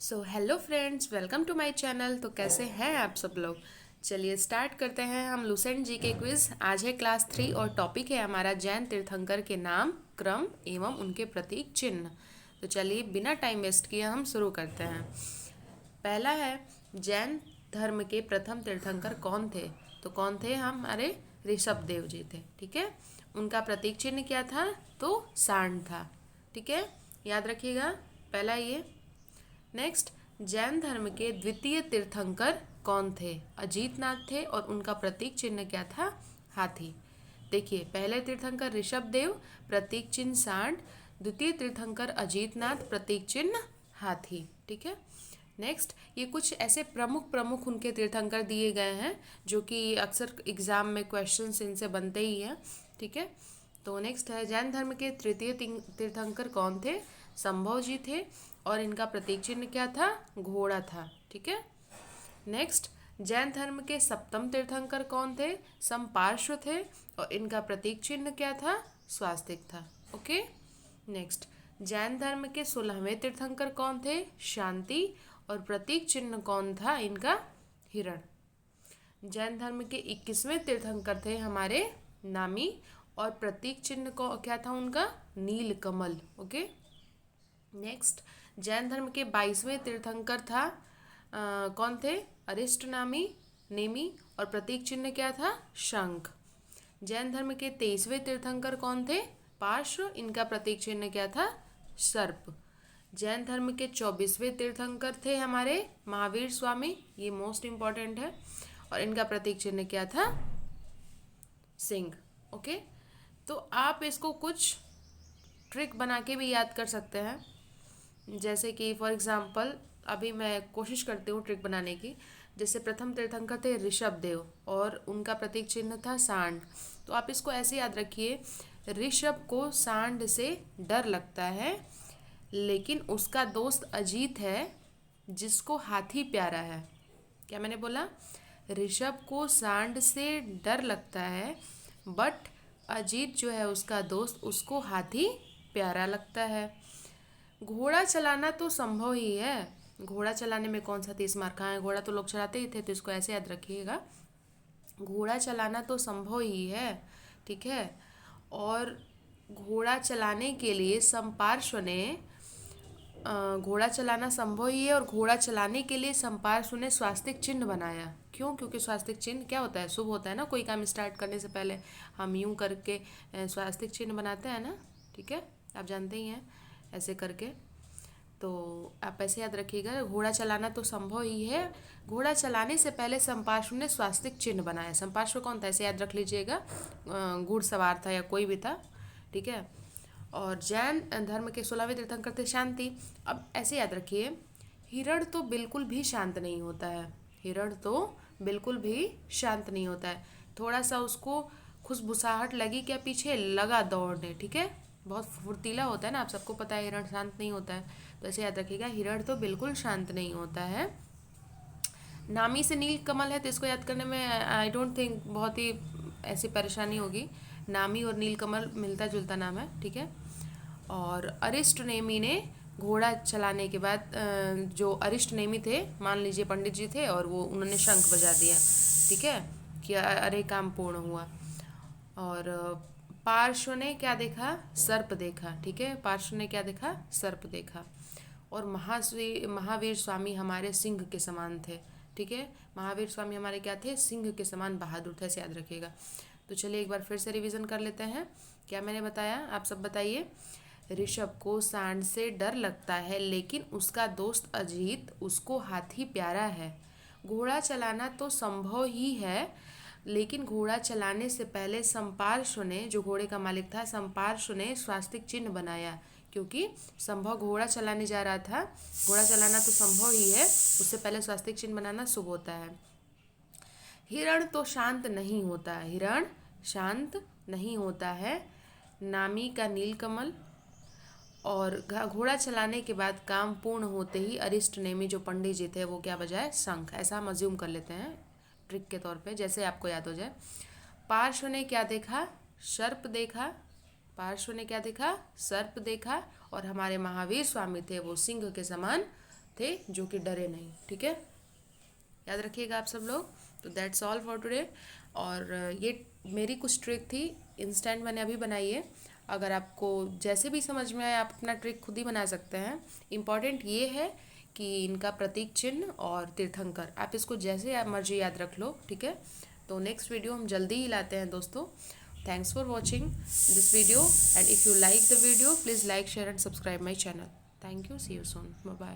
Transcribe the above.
So hello friends, welcome to my channel. तो कैसे हैं आप सब लोग। चलिए स्टार्ट करते हैं हम लुसेंट जी के क्विज। आज है क्लास 3 और टॉपिक है हमारा जैन तीर्थंकर के नाम, क्रम एवं उनके प्रतीक चिन्ह। तो चलिए बिना टाइम वेस्ट किए हम शुरू करते हैं। पहला है, जैन धर्म के प्रथम तीर्थंकर कौन थे। तो कौन थे हमारे ऋषभ देव जी थे। ठीक है, उनका प्रतीक चिन्ह क्या था, तो सांड था। ठीक है, याद रखिएगा पहला ये। नेक्स्ट, जैन धर्म के द्वितीय तीर्थंकर कौन थे। अजीतनाथ थे और उनका प्रतीक चिन्ह क्या था, हाथी। देखिए, पहले तीर्थंकर ऋषभ देव, प्रतीक चिन्ह सांड। द्वितीय तीर्थंकर अजीतनाथ, प्रतीक चिन्ह हाथी। ठीक है। नेक्स्ट, ये कुछ ऐसे प्रमुख प्रमुख उनके तीर्थंकर दिए गए हैं जो कि अक्सर एग्जाम में क्वेश्चंस इनसे बनते ही हैं। ठीक है, तो नेक्स्ट है, जैन धर्म के तृतीय तीर्थंकर कौन थे। संभव जी थे और इनका प्रतीक चिन्ह क्या था, घोड़ा था। ठीक है। नेक्स्ट, जैन धर्म के सप्तम तीर्थंकर कौन थे। समपार्श्व थे और इनका प्रतीक चिन्ह क्या था, स्वास्तिक था। ओके। नेक्स्ट, जैन धर्म के 16वें तीर्थंकर कौन थे। शांति और प्रतीक चिन्ह कौन था इनका, हिरण। जैन धर्म के 21वें तीर्थंकर थे हमारे नामी और प्रतीक चिन्ह को क्या था उनका, नील कमल। ओके। नेक्स्ट, जैन धर्म के 22वें तीर्थंकर था कौन थे, अरिष्ट नामी नेमी और प्रतीक चिन्ह क्या था, शंख। जैन धर्म के 23वें तीर्थंकर कौन थे, पार्श्व, इनका प्रतीक चिन्ह क्या था, सर्प। जैन धर्म के 24वें तीर्थंकर थे हमारे महावीर स्वामी, ये मोस्ट इम्पॉर्टेंट है, और इनका प्रतीक चिन्ह क्या था, सिंह। ओके, तो आप इसको कुछ ट्रिक बना के भी याद कर सकते हैं। जैसे कि फॉर एग्जांपल अभी मैं कोशिश करती हूँ ट्रिक बनाने की। जैसे प्रथम तीर्थंकर थे ऋषभ देव और उनका प्रतीक चिन्ह था सांड। तो आप इसको ऐसे याद रखिए, ऋषभ को सांड से डर लगता है, लेकिन उसका दोस्त अजीत है जिसको हाथी प्यारा है। क्या मैंने बोला, ऋषभ को सांड से डर लगता है, बट अजीत जो है उसका दोस्त, उसको हाथी प्यारा लगता है। घोड़ा चलाना तो संभव ही है। घोड़ा चलाने में कौन सा 30 मार्क, कहाँ है, घोड़ा तो लोग चलाते ही थे, तो इसको ऐसे याद रखिएगा, घोड़ा चलाना तो संभव ही है। ठीक है, और घोड़ा चलाने के लिए संपार्श्व ने घोड़ा चलाना संभव ही है और घोड़ा चलाने के लिए संपार्श्व ने स्वास्तिक चिन्ह बनाया। क्यों, क्योंकि स्वास्तिक चिन्ह क्या होता है, शुभ होता है ना। कोई काम स्टार्ट करने से पहले हम यूं करके स्वास्तिक चिन्ह बनाते हैं ना। ठीक है, आप जानते ही हैं, ऐसे करके। तो आप ऐसे याद रखिएगा, घोड़ा चलाना तो संभव ही है, घोड़ा चलाने से पहले संपार्श्व ने स्वास्तिक चिन्ह बनाया। संपार्श्व कौन था, ऐसे याद रख लीजिएगा, घुड़सवार था या कोई भी था। ठीक है, और जैन धर्म के 16वें तीर्थंकर थे शांति। अब ऐसे याद रखिए, हिरण तो बिल्कुल भी शांत नहीं होता है। हिरण तो बिल्कुल भी शांत नहीं होता है। थोड़ा सा उसको खुशबुसाहट लगी क्या, पीछे लगा दौड़ने। ठीक है, बहुत फुर्तीला होता है ना, आप सबको पता है हिरण शांत नहीं होता है। तो ऐसे याद रखिएगा, हिरण तो बिल्कुल शांत नहीं होता है। नामी से नील कमल है, तो इसको याद करने में आई डोंट थिंक बहुत ही ऐसी परेशानी होगी। नामी और नील कमल मिलता जुलता नाम है। ठीक है, और अरिष्ट नेमी ने घोड़ा चलाने के बाद जो अरिष्ट नेमी थे, मान लीजिए पंडित जी थे, और वो उन्होंने शंख बजा दिया। ठीक है, कि अरे काम पूर्ण हुआ। और पार्श्व ने क्या देखा, सर्प देखा। ठीक है, पार्श्व ने क्या देखा, सर्प देखा। और महावीर स्वामी हमारे सिंह के समान थे। ठीक है, महावीर स्वामी हमारे क्या थे, सिंह के समान बहादुर थे, ऐसे याद रखिएगा। तो चलिए एक बार फिर से रिवीजन कर लेते हैं, क्या मैंने बताया, आप सब बताइए। ऋषभ को सांड से डर लगता है, लेकिन उसका दोस्त अजीत, उसको हाथी प्यारा है। घोड़ा चलाना तो संभव ही है, लेकिन घोड़ा चलाने से पहले संपार्श्व ने, जो घोड़े का मालिक था, संपार्श्व ने स्वास्तिक चिन्ह बनाया, क्योंकि संभव घोड़ा चलाने जा रहा था। घोड़ा चलाना तो संभव ही है, उससे पहले स्वास्तिक चिन्ह बनाना शुभ होता है। हिरण तो शांत नहीं होता है, हिरण शांत नहीं होता है। नामी का नीलकमल, और घोड़ा चलाने के बाद काम पूर्ण होते ही अरिष्ट नेमी जो पंडित जी थे वो क्या बजाए, शंख। ऐसा हम अज्यूम कर लेते हैं ट्रिक के तौर पे, जैसे आपको याद हो जाए। पार्श्व ने क्या देखा, सर्प देखा। पार्श्व ने क्या देखा, सर्प देखा। और हमारे महावीर स्वामी थे वो सिंह के समान थे जो कि डरे नहीं। ठीक है, याद रखिएगा आप सब लोग। तो दैट्स ऑल फॉर टुडे। और ये मेरी कुछ ट्रिक थी, इंस्टेंट मैंने अभी बनाई है। अगर आपको जैसे भी समझ में आए आप अपना ट्रिक खुद ही बना सकते हैं। इम्पॉर्टेंट ये है कि इनका प्रतीक चिन्ह और तीर्थंकर, आप इसको जैसे आप मर्जी याद रख लो। ठीक है, तो नेक्स्ट वीडियो हम जल्दी ही लाते हैं दोस्तों। Thanks for watching this video, and if you like the video please like share and subscribe my channel. Thank you, see you soon, bye bye.